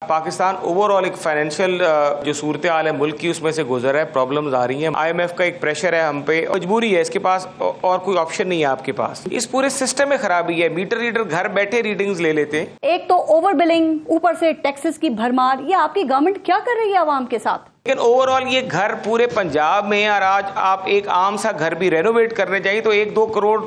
Pakistan overall एक financial जो सूरत हाल है मुल्क की उसमें से गुजर रहा है, प्रॉब्लम्स आ रही हैं, IMF का एक प्रेशर है हम पे, मजबूरी है, इसके पास और कोई ऑप्शन नहीं है आपके पास। इस पूरे सिस्टम में खराबी है, मीटर रीडर घर बैठे रीडिंग्स ले लेते हैं। एक तो ओवर बिलिंग, ऊपर से टैक्सेस की भरमार, ये आपकी गवर्नमेंट क्या कर रही है आवाम के साथ? लेकिन ओवरऑल ये घर पूरे पंजाब में, और आज आप एक आम सा घर भी रेनोवेट करने चाहिए तो 1-2 करोड़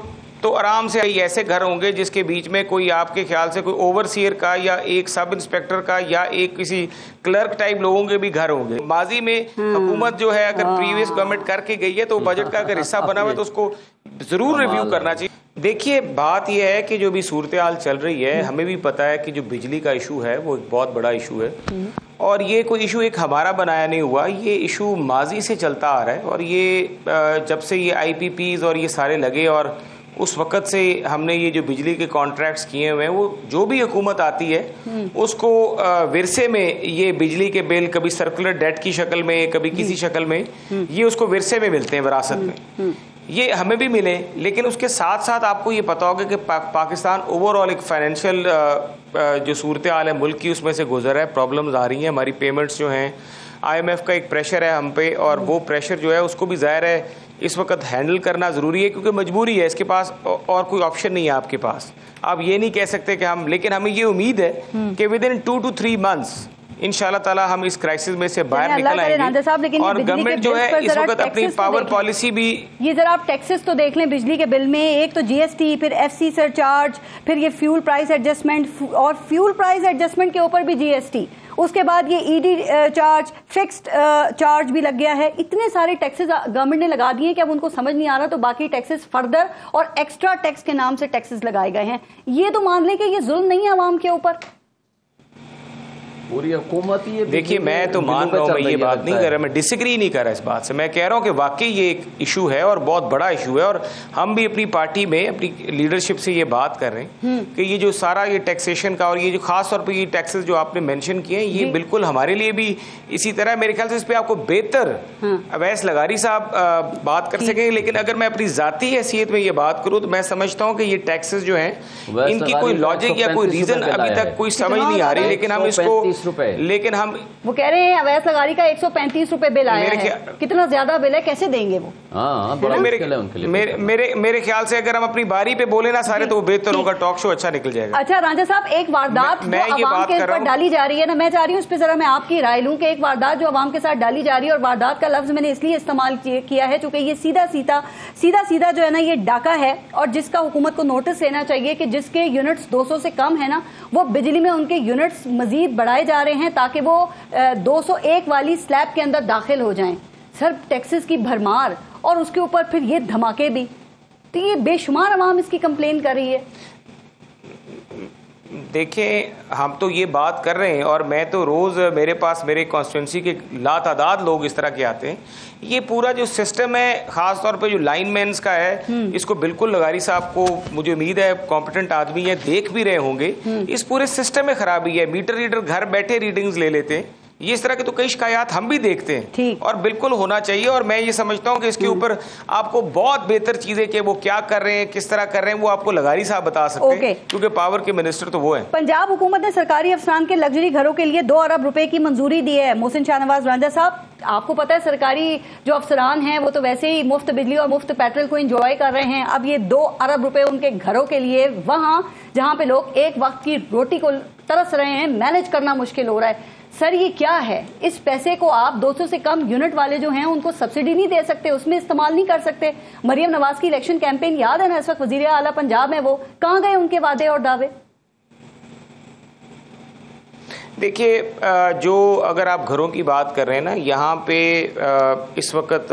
तो आराम से ऐसे घर होंगे जिसके बीच में कोई आपके ख्याल से कोई ओवरसीयर का या एक सब इंस्पेक्टर का या एक किसी क्लर्क टाइप लोगों के भी घर होंगे। माजी में हुकूमत जो है अगर प्रीवियस गवर्नमेंट करके गई है तो बजट का अगर हिस्सा बना हुआ है तो उसको जरूर रिव्यू करना चाहिए। देखिए बात यह है कि जो भी सूरत हाल चल रही है, हमें भी पता है कि जो बिजली का इशू है वो एक बहुत बड़ा इशू है और ये कोई इशू एक हमारा बनाया नहीं हुआ, ये इशू माजी से चलता आ रहा है और ये जब से ये IPPs और ये सारे लगे और उस वक़्त से हमने ये जो बिजली के कॉन्ट्रैक्ट्स किए हुए हैं, वो जो भी हुकूमत आती है उसको विरसे में ये बिजली के बिल कभी सर्कुलर डेट की शक्ल में, कभी किसी शक्ल में, ये उसको विरसे में मिलते हैं, विरासत में। ये हमें भी मिले, लेकिन उसके साथ साथ आपको ये पता होगा कि पाकिस्तान ओवरऑल एक फाइनेंशियल जो सूरत हाल है मुल्क की उसमें से गुजर रहा है, प्रॉब्लम्स आ रही हैं, हमारी पेमेंट्स जो हैं, IMF का एक प्रेशर है हम पे और वो प्रेशर जो है उसको भी ज़ाहिर है इस वक्त हैंडल करना ज़रूरी है क्योंकि मजबूरी है, इसके पास और कोई ऑप्शन नहीं है आपके पास। आप ये नहीं कह सकते कि हम, लेकिन हमें ये उम्मीद है कि विद इन 2 to 3 months इंशाल्लाह ताला हम इस क्राइसिस में से बाहर निकल आएंगे और गवर्नमेंट जो है इस वक्त अपनी पावर पॉलिसी भी, ये जरा आप टैक्सेस तो देख लें बिजली के बिल में, एक तो GST, फिर FC सरचार्ज, फिर ये फ्यूल प्राइस एडजस्टमेंट और फ्यूल प्राइस एडजस्टमेंट के ऊपर भी GST, उसके बाद ये ED चार्ज, फिक्स्ड चार्ज भी लग गया है। इतने सारे टैक्सेस गवर्नमेंट ने लगा दिए कि अब उनको समझ नहीं आ रहा तो बाकी टैक्सेस फर्दर और एक्स्ट्रा टैक्स के नाम से टैक्सेस लगाए गए हैं। ये तो मान लें कि ये जुल्म नहीं है आवाम के ऊपर, पूरी हुकूमत ही। देखिए मैं तो मान रहा हूँ, मैं ये बात नहीं कर रहा, मैं डिसएग्री नहीं कर रहा इस बात से, मैं कह रहा हूँ कि वाकई ये एक इशू है और बहुत बड़ा इशू है और हम भी अपनी पार्टी में अपनी लीडरशिप से ये बात कर रहे हैं कि ये जो सारा ये टैक्सेशन का और ये जो खास तौर पर ये टैक्सेस जो आपने मेंशन किए हैं ये बिल्कुल हमारे लिए भी इसी तरह, मेरे ख्याल से इस पर आपको बेहतर अवैस लगारी साहब बात कर सकेंगे। लेकिन अगर मैं अपनी जाती हैसियत में ये बात करूँ तो मैं समझता हूँ कि ये टैक्सेस जो हैं इनकी कोई लॉजिक या कोई रीजन अभी तक कोई समझ नहीं आ रही, लेकिन हम इसको, लेकिन हम वो कह रहे हैं अवैस लगारी का 135 रुपए बिल आया है, कितना ज्यादा बिल है, कैसे देंगे वो? मेरे ख्याल से अगर हम अपनी बारी पे बोले ना सारे तो वो बेहतर होगा, टॉक शो अच्छा निकल जाएगा। अच्छा रांझा साहब, एक वारदात जो आवाम के ऊपर डाली जा रही है ना, मैं चाह रही हूँ इस पे जरा मैं आपकी राय लूं कि एक वारदात जो आवाम के साथ डाली जा रही है, और वारदात का लफ्ज मैंने इसलिए इस्तेमाल किया है क्योंकि ये सीधा सीधा जो है ना ये डाका है और जिसका हुकूमत को नोटिस लेना चाहिए कि जिसके यूनिट्स 200 से कम है ना, वो बिजली में उनके यूनिट्स मजीद बढ़ाए जा रहे हैं ताकि वो 201 वाली स्लैब के अंदर दाखिल हो जाएं। सर टैक्सेस की भरमार और उसके ऊपर फिर ये धमाके भी, तो ये बेशुमार अवाम इसकी कंप्लेन कर रही है। देखिए हम तो ये बात कर रहे हैं और मैं तो रोज़ मेरे पास मेरे कॉन्स्टिट्यूंसी के लातादाद लोग इस तरह के आते हैं। ये पूरा जो सिस्टम है ख़ास तौर पे जो लाइनमैन्स का है, इसको बिल्कुल लगारी साहब को मुझे उम्मीद है कॉम्पिटेंट आदमी है, देख भी रहे होंगे, इस पूरे सिस्टम में खराबी है। मीटर रीडर घर बैठे रीडिंग्स ले लेते हैं, ये इस तरह के तो कई शिकायत हम भी देखते हैं और बिल्कुल होना चाहिए। और मैं ये समझता हूँ कि इसके ऊपर आपको बहुत बेहतर चीजें कि वो क्या कर रहे हैं, किस तरह कर रहे हैं, वो आपको लगारी साहब बता सकते हैं क्योंकि पावर के मिनिस्टर तो वो है। पंजाब हुकूमत ने सरकारी अफसरान के लग्जरी घरों के लिए 2 अरब रुपए की मंजूरी दी है। मोहसिन शाहनवाज रांझा साहब, आपको पता है सरकारी जो अफसरान हैं वो तो वैसे ही मुफ्त बिजली और मुफ्त पेट्रोल को एंजॉय कर रहे हैं, अब ये 2 अरब रुपए उनके घरों के लिए, वहां जहां पे लोग एक वक्त की रोटी को तरस रहे हैं, मैनेज करना मुश्किल हो रहा है। सर ये क्या है? इस पैसे को आप 200 से कम यूनिट वाले जो हैं उनको सब्सिडी नहीं दे सकते, उसमें इस्तेमाल नहीं कर सकते? मरियम नवाज की इलेक्शन कैंपेन याद है ना, इस वक्त वजीर आला पंजाब में, वो कहां गए उनके वादे और दावे? देखिए जो अगर आप घरों की बात कर रहे हैं ना, यहाँ पे इस वक्त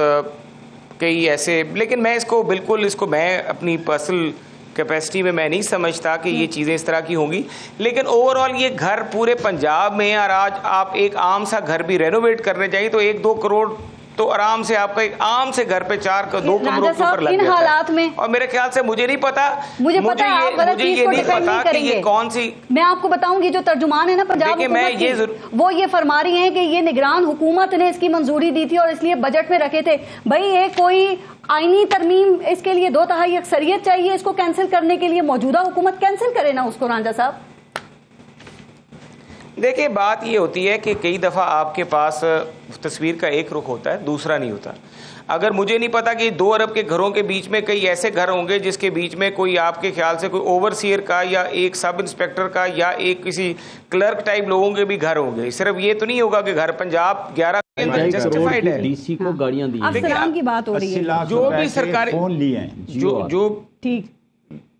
कई ऐसे, लेकिन मैं इसको बिल्कुल मैं अपनी पर्सनल कैपेसिटी में मैं नहीं समझता कि ये चीज़ें इस तरह की होंगी, लेकिन ओवरऑल ये घर पूरे पंजाब में, और आज आप एक आम सा घर भी रेनोवेट करने चाहिए तो 1-2 करोड़ तो आराम से आपका एक आम से घर पे 2 करोड़ के ऊपर लग जाता हालात में। और मेरे ख्याल से मुझे नहीं पता, मुझे पता कि ये कौन सी, मैं आपको बताऊंगी जो तर्जुमान है ना पंजाब हुकूमत की, वो ये फरमा रही हैं कि ये निगरान हुकूमत ने इसकी मंजूरी दी थी और इसलिए बजट में रखे थे। भाई ये कोई आईनी तरमीम, इसके लिए 2/3 अक्सरियत चाहिए, इसको कैंसिल करने के लिए मौजूदा हुकूमत कैंसिल करे ना उसको। रांझा साहब देखिए, बात ये होती है कि कई दफ़ा आपके पास तस्वीर का एक रुख होता है, दूसरा नहीं होता। अगर मुझे नहीं पता कि 2 अरब के घरों के बीच में कई ऐसे घर होंगे जिसके बीच में कोई आपके ख्याल से कोई ओवरसीयर का या एक सब इंस्पेक्टर का या एक किसी क्लर्क टाइप लोगों के भी घर होंगे। सिर्फ ये तो नहीं होगा कि घर पंजाब 11 के अंदर जस्टिफाइड है। डीसी को गाड़ियां दी अब सलाम की बात हो रही है, जो भी सरकारी फोन लिए हैं, जो ठीक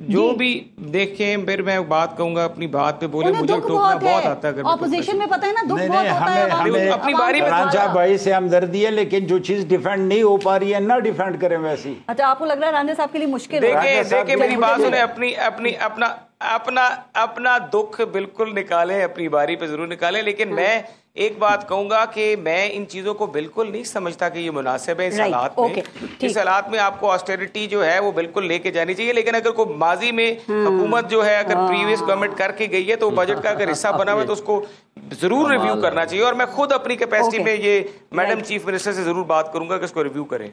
जो भी देखें, फिर मैं बात कहूंगा, अपनी बात पे बोले, उन्हें मुझे दुख टोकना बहुत है। आता है। ऑपोजिशन में पता है ना, दुख नहीं, बहुत नहीं, होता है। हमें अपनी बारी में राजा भाई से हमदर्दी है, लेकिन जो चीज डिफेंड नहीं हो पा रही है ना डिफेंड करें वैसी। अच्छा, आपको लग रहा है रांझा साहब के लिए मुश्किल है? देखिए मेरी बात सुने, अपना दुख बिल्कुल निकालें, अपनी बारी पे जरूर निकालें, लेकिन मैं एक बात कहूंगा कि मैं इन चीजों को बिल्कुल नहीं समझता कि ये मुनासिब है इस हालात में। इस हालात में आपको ऑस्टेरिटी जो है वो बिल्कुल लेके जानी चाहिए, लेकिन अगर कोई माजी में हुकूमत जो है अगर प्रीवियस गवर्नमेंट करके गई है तो बजट का अगर हिस्सा बना हुआ है तो उसको जरूर रिव्यू करना चाहिए। और मैं खुद अपनी कैपेसिटी में ये मैडम चीफ मिनिस्टर से जरूर बात करूंगा कि इसको रिव्यू करें।